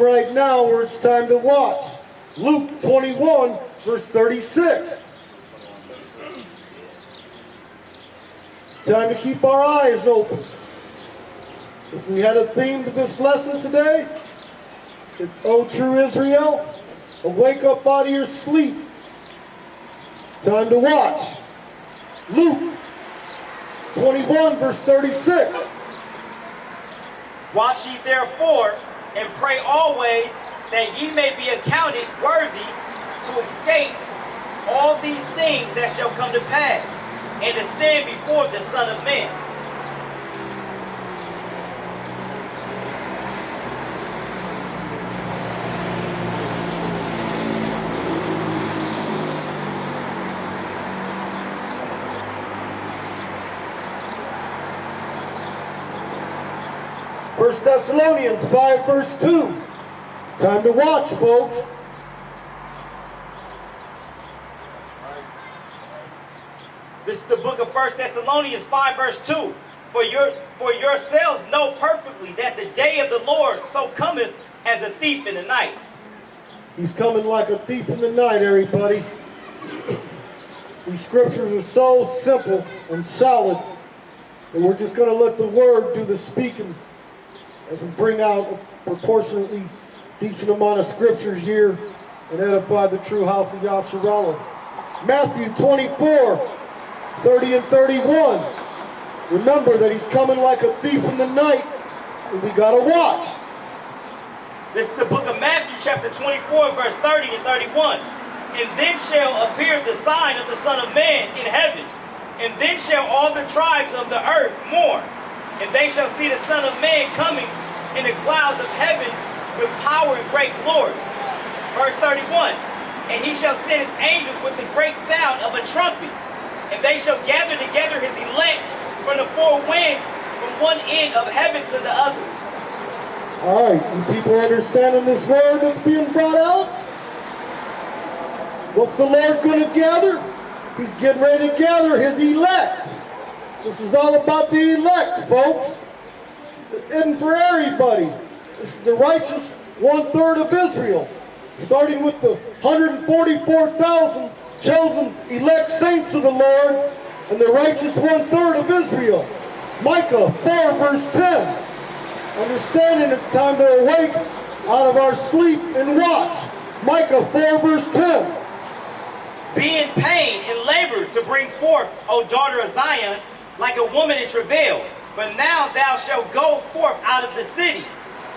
right now where it's time to watch. Luke 21, verse 36. It's time to keep our eyes open. If we had a theme to this lesson today, it's O true Israel, awake up out of your sleep. It's time to watch. Luke 21, verse 36. Watch ye therefore, and pray always, that ye may be accounted worthy to escape all these things that shall come to pass, and to stand before the Son of Man. First Thessalonians 5, verse 2. It's time to watch, folks. This is the book of 1 Thessalonians 5, verse 2. For yourselves know perfectly that the day of the Lord so cometh as a thief in the night. He's coming like a thief in the night, everybody. These scriptures are so simple and solid, and we're just going to let the Word do the speaking as we bring out a proportionately decent amount of scriptures here and edify the true house of Yasharallah. Matthew 24, 30 and 31. Remember that he's coming like a thief in the night, and we got to watch. This is the book of Matthew, chapter 24, verse 30 and 31. And then shall appear the sign of the Son of Man in heaven, and then shall all the tribes of the earth mourn, and they shall see the Son of Man coming in the clouds of heaven with power and great glory. Verse 31. And he shall send his angels with the great sound of a trumpet, and they shall gather together his elect from the four winds, from one end of heaven to the other. All right, you people understanding this word that's being brought out? What's the Lord going to gather? He's getting ready to gather his elect. This is all about the elect, folks. It isn't for everybody. This is the righteous 1/3 of Israel, starting with the 144,000 chosen elect saints of the Lord and the righteous 1/3 of Israel. Micah 4, verse 10. Understanding it's time to awake out of our sleep and watch. Micah 4, verse 10. Be in pain and labor to bring forth, O daughter of Zion, like a woman in travail. For now thou shalt go forth out of the city,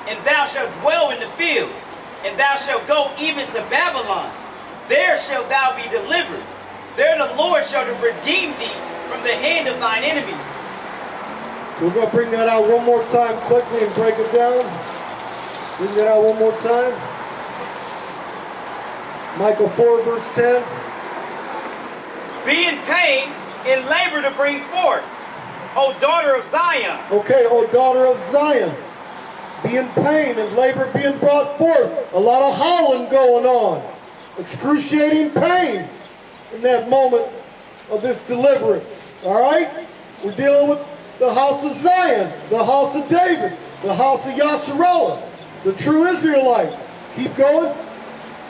and thou shalt dwell in the field, and thou shalt go even to Babylon. There shalt thou be delivered. There the Lord shall redeem thee from the hand of thine enemies. We're going to bring that out one more time quickly and break it down. Bring that out one more time. Micah 4, verse 10. Be in pain and labor to bring forth, O daughter of Zion. Okay, O daughter of Zion. Be in pain and labor being brought forth. A lot of howling going on. Excruciating pain in that moment of this deliverance. All right? We're dealing with the house of Zion, the house of David, the house of Yasharallah, the true Israelites. Keep going.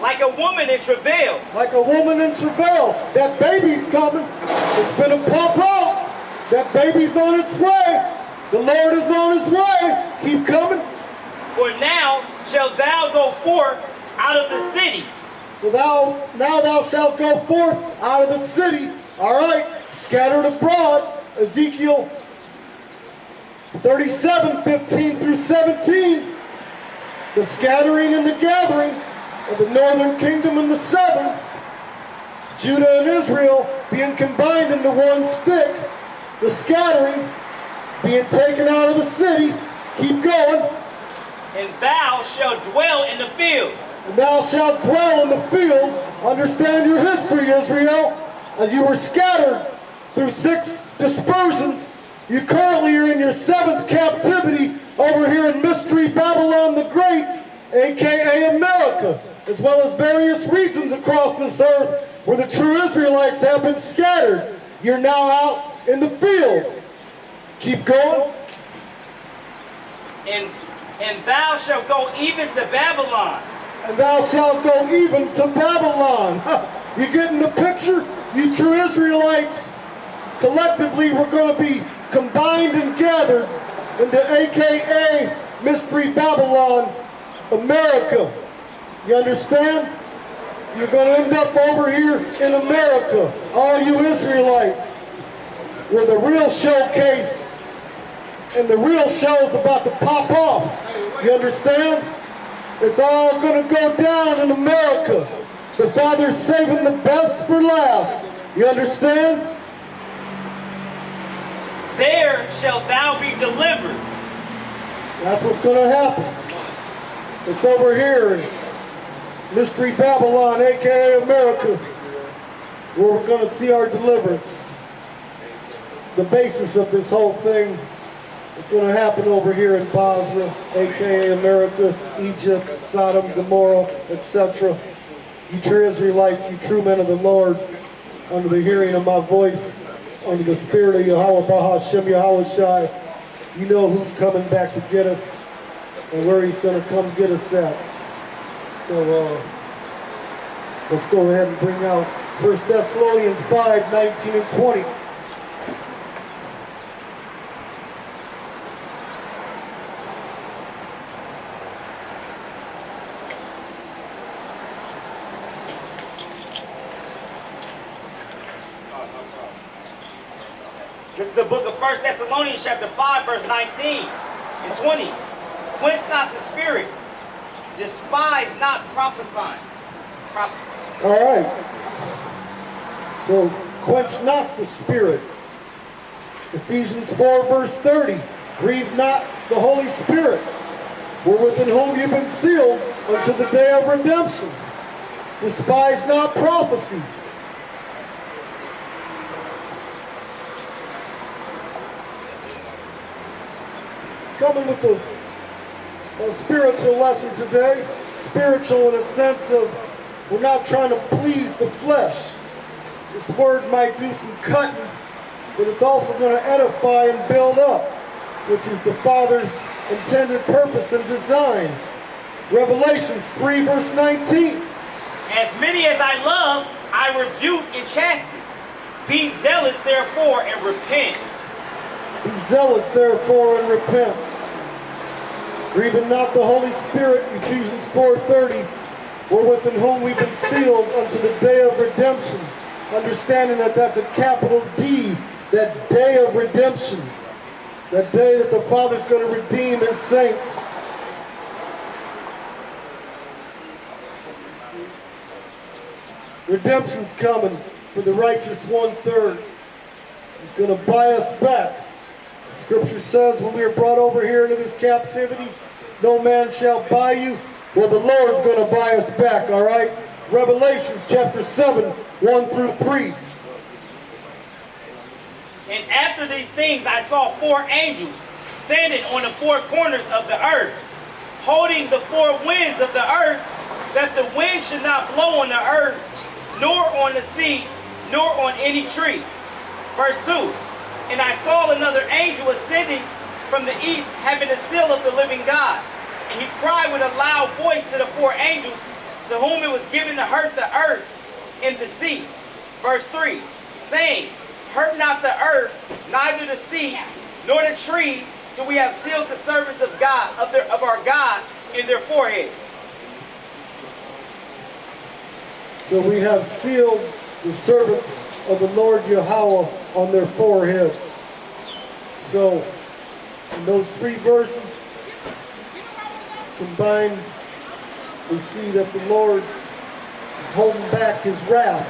Like a woman in travail. Like a woman in travail. That baby's coming. It's been a pump out. That baby's on its way. The Lord is on his way. Keep coming. For now shalt thou go forth out of the city. So now thou shalt go forth out of the city. All right. Scattered abroad. Ezekiel 37, 15 through 17. The scattering and the gathering of the northern kingdom and the southern. Judah and Israel being combined into one stick. The scattering being taken out of the city. Keep going. And thou shalt dwell in the field. And thou shalt dwell in the field. Understand your history, Israel. As you were scattered through 6 dispersions, you currently are in your 7th captivity over here in Mystery Babylon the Great, aka America, as well as various regions across this earth where the true Israelites have been scattered. You're now out in the field. Keep going. And And thou shalt go even to Babylon. And thou shalt go even to Babylon. You getting the picture? You true Israelites, collectively we're going to be combined and gathered into AKA Mystery Babylon, America. You understand? You're going to end up over here in America, all you Israelites, where the real showcase and the real show is about to pop off. You understand? It's all going to go down in America. The Father's saving the best for last. You understand? There shalt thou be delivered. That's what's going to happen. It's over here in Mystery Babylon, aka America, where we're going to see our deliverance. The basis of this whole thing is going to happen over here in Basra, aka America, Egypt, Sodom, Gomorrah, etc. You true Israelites, you true men of the Lord, under the hearing of my voice, under the spirit of Yahweh Bahashem Yahweh Shai, you know who's coming back to get us and where he's going to come get us at. So let's go ahead and bring out 1 Thessalonians 5, 19 and 20. This is the book of 1 Thessalonians chapter 5, verse 19 and 20. Quench not the spirit. Despise not prophesying. All right. So, quench not the spirit. Ephesians 4, verse 30. Grieve not the Holy Spirit, within whom you've been sealed unto the day of redemption. Despise not prophecy. Coming with a spiritual lesson today. Spiritual in a sense of we're not trying to please the flesh. This word might do some cutting, but it's also going to edify and build up, which is the Father's intended purpose and design. Revelations 3, verse 19. As many as I love, I rebuke and chasten. Be zealous therefore and repent. Be zealous therefore and repent. Grieving not the Holy Spirit, Ephesians 4:30, within whom we've been sealed unto the day of redemption. Understanding that that's a capital D, that day of redemption. That day that the Father's going to redeem his saints. Redemption's coming for the righteous 1/3. He's going to buy us back. Scripture says when we are brought over here into this captivity, no man shall buy you. Well, the Lord's going to buy us back, all right? Revelations chapter 7, 1 through 3. And after these things I saw 4 angels standing on the 4 corners of the earth, holding the 4 winds of the earth, that the wind should not blow on the earth, nor on the sea, nor on any tree. Verse 2. And I saw another angel ascending from the east, having the seal of the living God. And he cried with a loud voice to the 4 angels, to whom it was given to hurt the earth and the sea. Verse 3, saying, hurt not the earth, neither the sea, nor the trees, till we have sealed the servants of God, of our God, in their foreheads. So we have sealed the servants of the Lord Yahweh on their forehead. So, in those 3 verses combined, we see that the Lord is holding back his wrath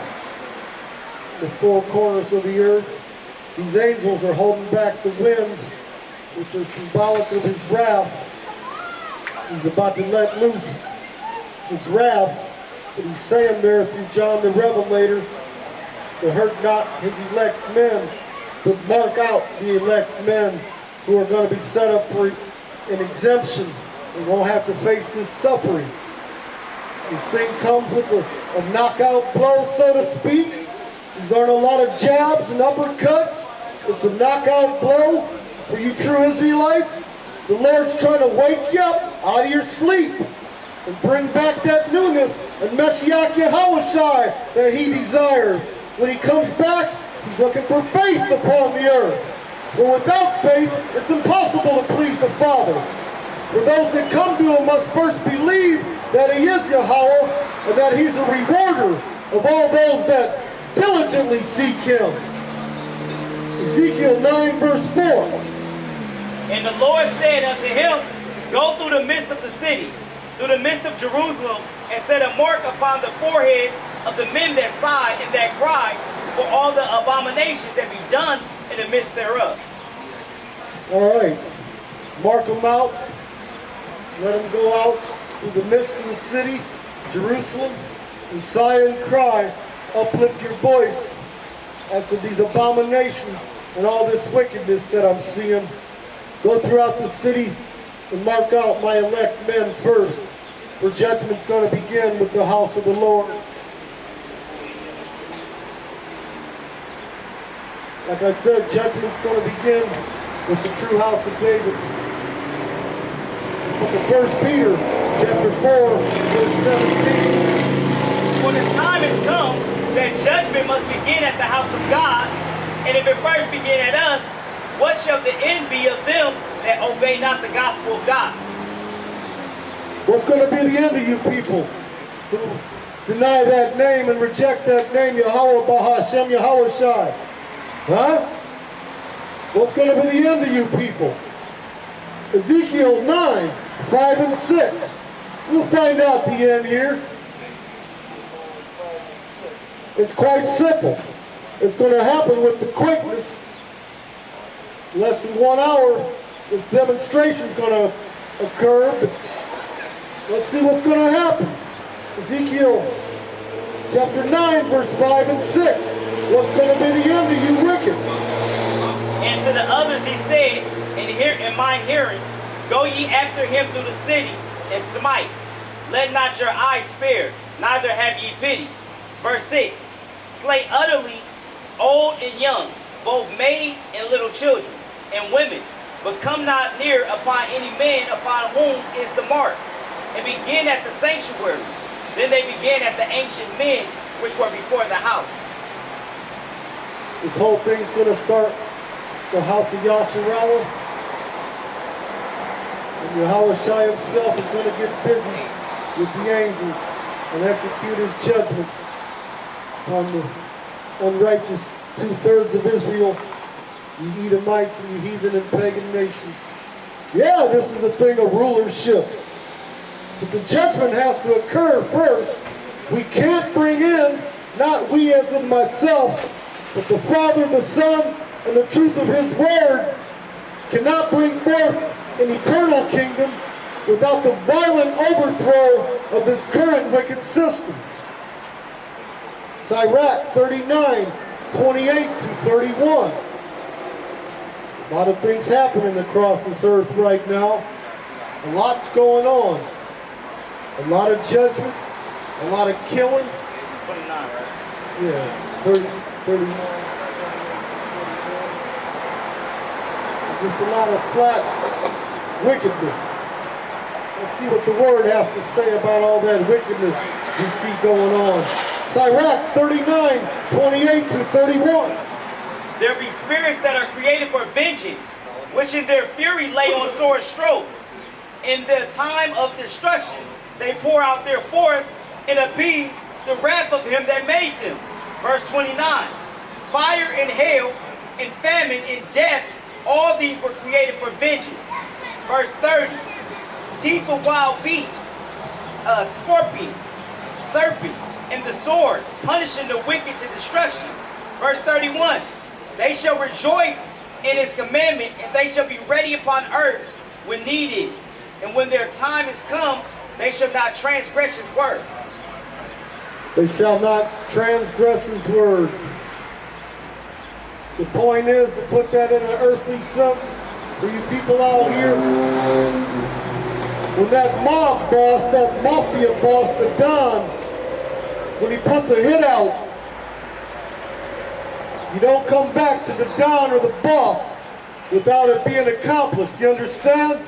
in the 4 corners of the earth. These angels are holding back the winds, which are symbolic of his wrath. He's about to let loose his wrath, but he's saying there through John the Revelator, to hurt not his elect men, but mark out the elect men who are going to be set up for an exemption and won't have to face this suffering. This thing comes with a knockout blow, so to speak. These aren't a lot of jabs and uppercuts. It's a knockout blow for you true Israelites. The Lord's trying to wake you up out of your sleep and bring back that newness and Mashiach Yahushai that he desires. When he comes back, he's looking for faith upon the earth. For without faith, it's impossible to please the Father. For those that come to him must first believe that he is Yahweh and that he's a rewarder of all those that diligently seek him. Ezekiel 9 verse 4. And the Lord said unto him, Go through the midst of the city, through the midst of Jerusalem, and set a mark upon the foreheads of the men that sigh and that cry for all the abominations that be done in the midst thereof. All right. Mark them out. Let them go out through the midst of the city, Jerusalem, and sigh and cry. Uplift your voice after these abominations and all this wickedness that I'm seeing. Go throughout the city and mark out my elect men first, for judgment's going to begin with the house of the Lord. Like I said, judgment's going to begin with the true house of David. Book of 1 Peter, chapter 4, verse 17. For the time has come that judgment must begin at the house of God, and if it first begin at us, what shall the end be of them that obey not the gospel of God? What's going to be the end of you people who deny that name and reject that name, Yahweh Bahashem Yahweh Shai? Huh? What's going to be the end of you people? Ezekiel 9, 5 and 6. We'll find out the end here. It's quite simple. It's going to happen with the quickness. Less than 1 hour, this demonstration is going to occur. But let's see what's going to happen. Ezekiel chapter 9, verse 5 and 6. What's going to be the end of you wicked? And to the others he said, in mine hearing, Go ye after him through the city, and smite. Let not your eyes spare, neither have ye pity. Verse 6. Slay utterly old and young, both maids and little children, and women, but come not near upon any man upon whom is the mark, and begin at the sanctuary. Then they began at the ancient men which were before the house. This whole thing's going to start the house of Yasharallah. And Yahweh Shai himself is going to get busy with the angels and execute his judgment on the unrighteous 2/3 of Israel, you Edomites and you heathen and pagan nations. Yeah, this is a thing of rulership. But the judgment has to occur first. We can't bring in, not we as in myself, but the Father, the Son, and the truth of his word cannot bring forth an eternal kingdom without the violent overthrow of this current wicked system. Sirach 39, 28 through 31. A lot of things happening across this earth right now. A lot's going on. A lot of judgment, a lot of killing. 29, right? Yeah, 39. Just a lot of flat wickedness. Let's see what the word has to say about all that wickedness we see going on. Sirach 39, 28 through 31. There be spirits that are created for vengeance, which in their fury lay on sore strokes. In their time of destruction, they pour out their force and appease the wrath of him that made them. Verse 29. Fire and hail and famine and death, all these were created for vengeance. Verse 30. Teeth of wild beasts, scorpions, serpents, and the sword, punishing the wicked to destruction. Verse 31. They shall rejoice in his commandment, and they shall be ready upon earth when need is. And when their time is come, they shall not transgress his word. They shall not transgress his word. The point is to put that in an earthly sense for you people out here. When that mob boss, that mafia boss, the Don, when he puts a hit out, you don't come back to the Don or the boss without it being accomplished. You understand?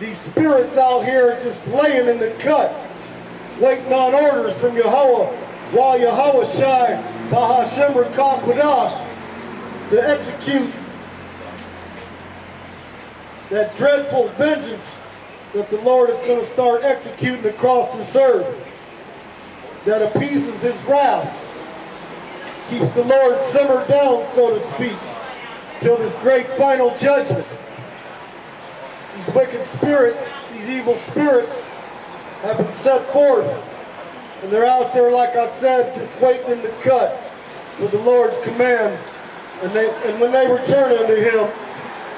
These spirits out here are just laying in the cut, waiting on orders from Yahweh, while Yahweh Shai Bahashem Rakakwadash to execute that dreadful vengeance that the Lord is going to start executing across this earth, that appeases his wrath, keeps the Lord simmered down, so to speak, till this great final judgment. These wicked spirits, these evil spirits, have been set forth, and they're out there, like I said, just waiting in the cut for the Lord's command. And when they return unto him,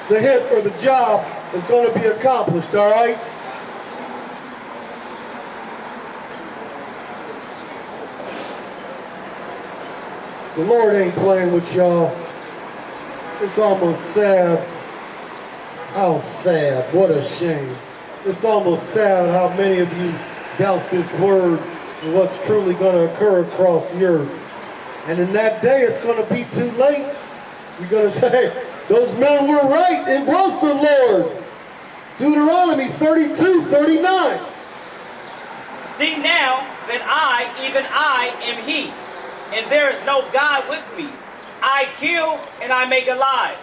the hit or the job is going to be accomplished, all right? The Lord ain't playing with y'all. It's almost sad. How sad. What a shame. It's almost sad how many of you doubt this word and what's truly going to occur across the earth. And in that day, it's going to be too late. You're going to say, those men were right. It was the Lord. Deuteronomy 32:39. See now that I, even I, am he, and there is no God with me. I kill and I make alive.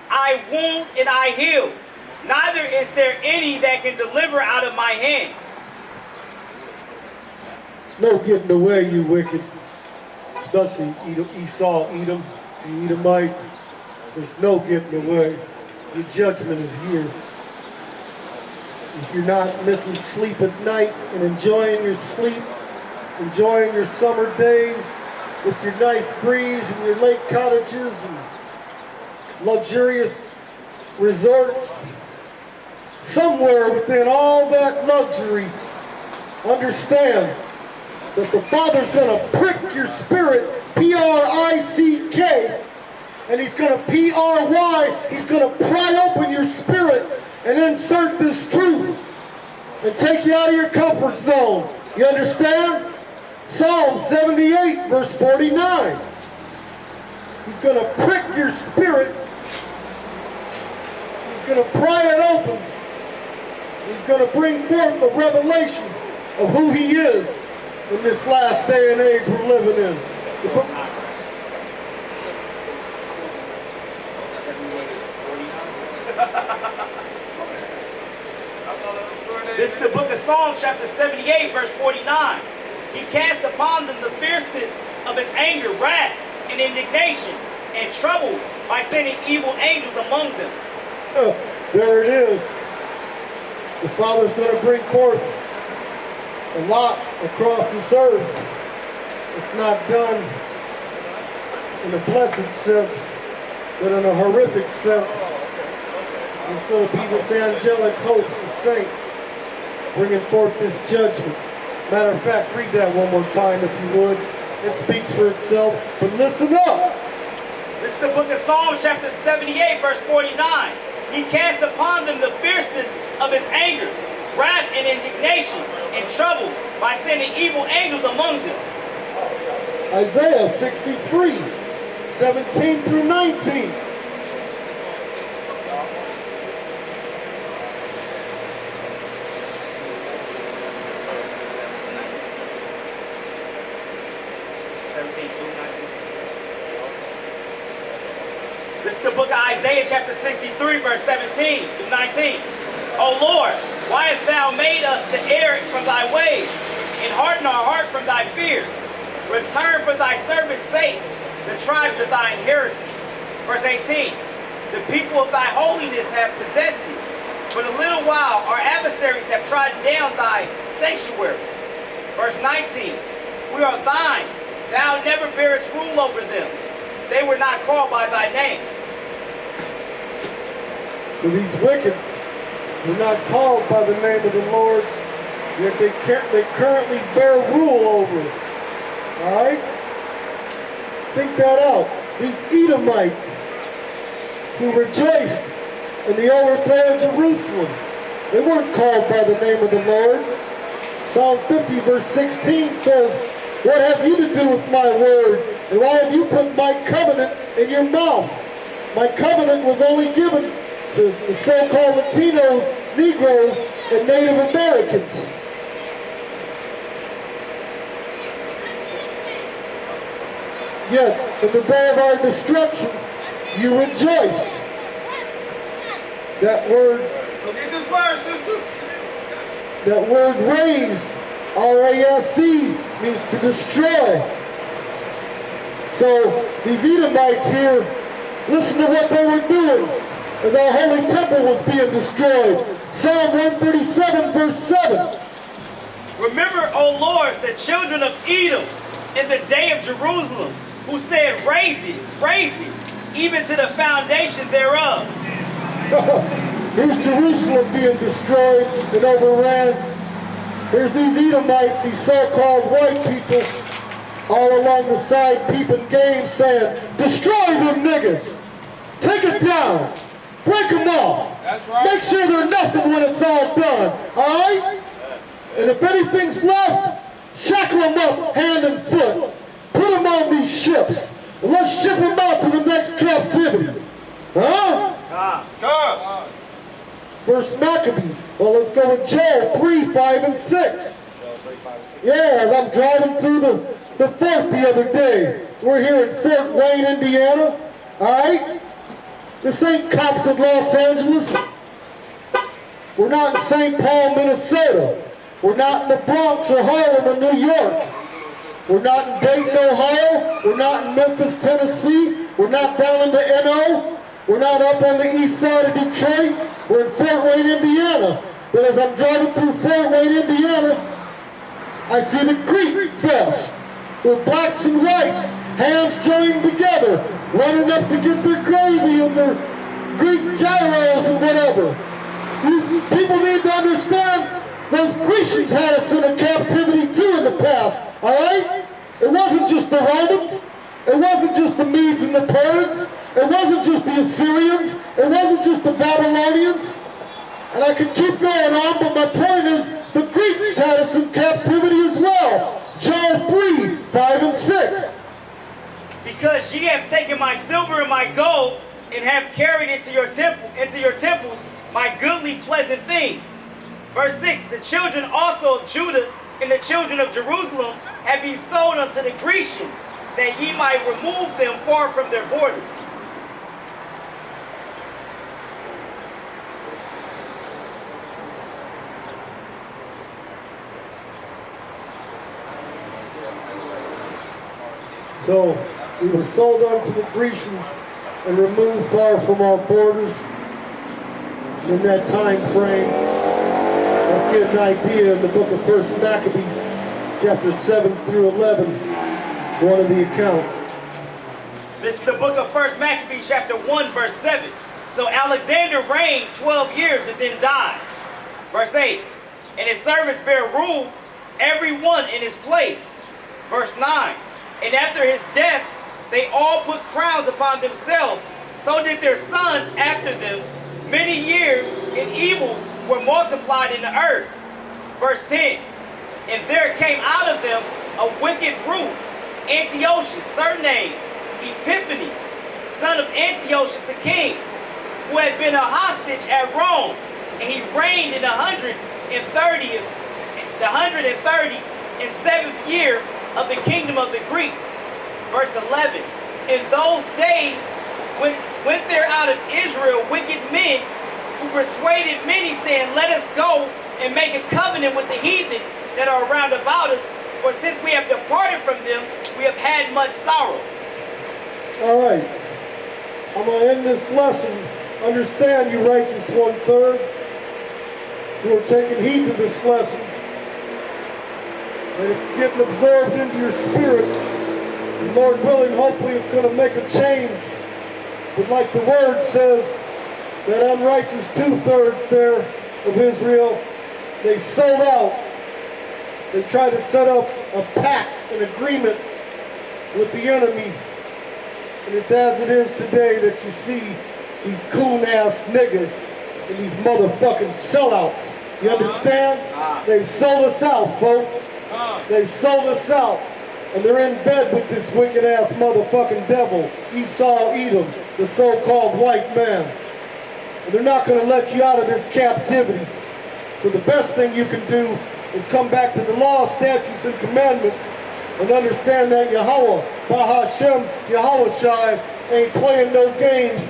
I wound and I heal. Neither is there any that can deliver out of my hand. There's no getting away, you wicked. Especially Esau, Edom, and Edomites. There's no getting away. Your judgment is here. If you're not missing sleep at night and enjoying your sleep, enjoying your summer days with your nice breeze and your lake cottages and luxurious resorts, somewhere within all that luxury, understand that the Father's going to prick your spirit, P-R-I-C-K, and he's going to P-R-Y, he's going to pry open your spirit and insert this truth and take you out of your comfort zone. You understand? Psalm 78, verse 49. He's going to prick your spirit. He's going to pry it open. He's going to bring forth a revelation of who he is in this last day and age we're living in. This is the book of Psalms, chapter 78, verse 49. He cast upon them the fierceness of his anger, wrath, and indignation, and trouble by sending evil angels among them. There it is. The Father's going to bring forth a lot across this earth. It's not done in a blessed sense, but in a horrific sense. It's going to be this angelic host of saints bringing forth this judgment. Matter of fact, read that one more time if you would. It speaks for itself. But listen up. This is the book of Psalms, chapter 78, verse 49. He cast upon them the fierceness of his anger, wrath and indignation, and trouble by sending evil angels among them. Isaiah 63, 17 through 19. This is the book of Isaiah, chapter 63, verse 17 through 19. O Lord, why hast thou made us to err from thy ways, and harden our heart from thy fear? Return for thy servant's sake the tribes of thy inheritance. Verse 18. The people of thy holiness have possessed thee. For a little while our adversaries have trodden down thy sanctuary. Verse 19. We are thine. Thou never bearest rule over them. They were not called by thy name. So these wicked were not called by the name of the Lord, yet they currently bear rule over us. All right? Think that out. These Edomites who rejoiced in the overthrow of Jerusalem, they weren't called by the name of the Lord. Psalm 50 verse 16 says, what have you to do with my word? And why have you put my covenant in your mouth? My covenant was only given to the so-called Latinos, Negroes, and Native Americans. Yet, in the day of our destruction, you rejoiced. That word, So get this word, sister. that word raise, R-A-S-E, means to destroy. So, these Edomites here, listen to what they were doing as our holy temple was being destroyed. Psalm 137, verse 7. Remember, O Lord, the children of Edom in the day of Jerusalem, who said, raise it, even to the foundation thereof. Here's Jerusalem being destroyed and overran. Here's these Edomites, these so-called white people, all along the side peeping game saying, destroy them niggas. Take it down. Break them off. That's right. Make sure they're nothing when it's all done. All right? And if anything's left, shackle them up hand and foot. Put them on these ships. And let's ship them out to the next captivity. Huh? Come. First Maccabees. Well, let's go with Joel 3, 5, and 6. Yeah, as I'm driving through the fort the other day. We're here in Fort Wayne, Indiana. All right? This ain't Compton, Los Angeles. We're not in St. Paul, Minnesota. We're not in the Bronx or Harlem or New York. We're not in Dayton, Ohio. We're not in Memphis, Tennessee. We're not down in the NO. We're not up on the east side of Detroit. We're in Fort Wayne, Indiana. But as I'm driving through Fort Wayne, Indiana, I see the Greek Fest with blacks and whites, hands joined together, running up to get their gravy and their Greek gyros and whatever. You people need to understand those Grecians had us in a captivity too in the past, all right? It wasn't just the Romans. It wasn't just the Medes and the Persians. It wasn't just the Assyrians. It wasn't just the Babylonians. And I could keep going on, but my point is the Greeks had us in captivity as well. Joel 3, 5, and 6. Because ye have taken my silver and my gold, and have carried into your temples my goodly pleasant things. Verse 6, the children also of Judah and the children of Jerusalem have ye sold unto the Grecians, that ye might remove them far from their borders. So we were sold unto the Grecians and removed far from our borders. In that time frame, let's get an idea in the book of First Maccabees, chapter 7 through 11, one of the accounts. This is the book of First Maccabees, chapter 1, verse 7. So Alexander reigned 12 years and then died. Verse 8, and his servants bare rule, every one in his place. Verse 9, and after his death, they all put crowns upon themselves. So did their sons after them. Many years and evils were multiplied in the earth. Verse 10, and there came out of them a wicked root, Antiochus, surnamed Epiphanes, son of Antiochus the king, who had been a hostage at Rome, and he reigned in the 137th year of the kingdom of the Greeks. Verse 11, in those days went there out of Israel wicked men who persuaded many, saying, let us go and make a covenant with the heathen that are round about us, for since we have departed from them, we have had much sorrow. All right, I'm going to end this lesson. Understand, you righteous one-third, who are taking heed to this lesson, and it's getting absorbed into your spirit. And Lord willing, hopefully it's going to make a change. But like the word says, that unrighteous two-thirds there of Israel, they sold out. They tried to set up a pact, an agreement with the enemy. And it's as it is today that you see these coon-ass niggas and these motherfucking sellouts. You understand? They've sold us out, folks. They sold us out. And they're in bed with this wicked-ass motherfucking devil, Esau Edom, the so-called white man. And they're not going to let you out of this captivity. So the best thing you can do is come back to the law, statutes, and commandments and understand that Yahweh, Bahashem, Yahweh Shai, ain't playing no games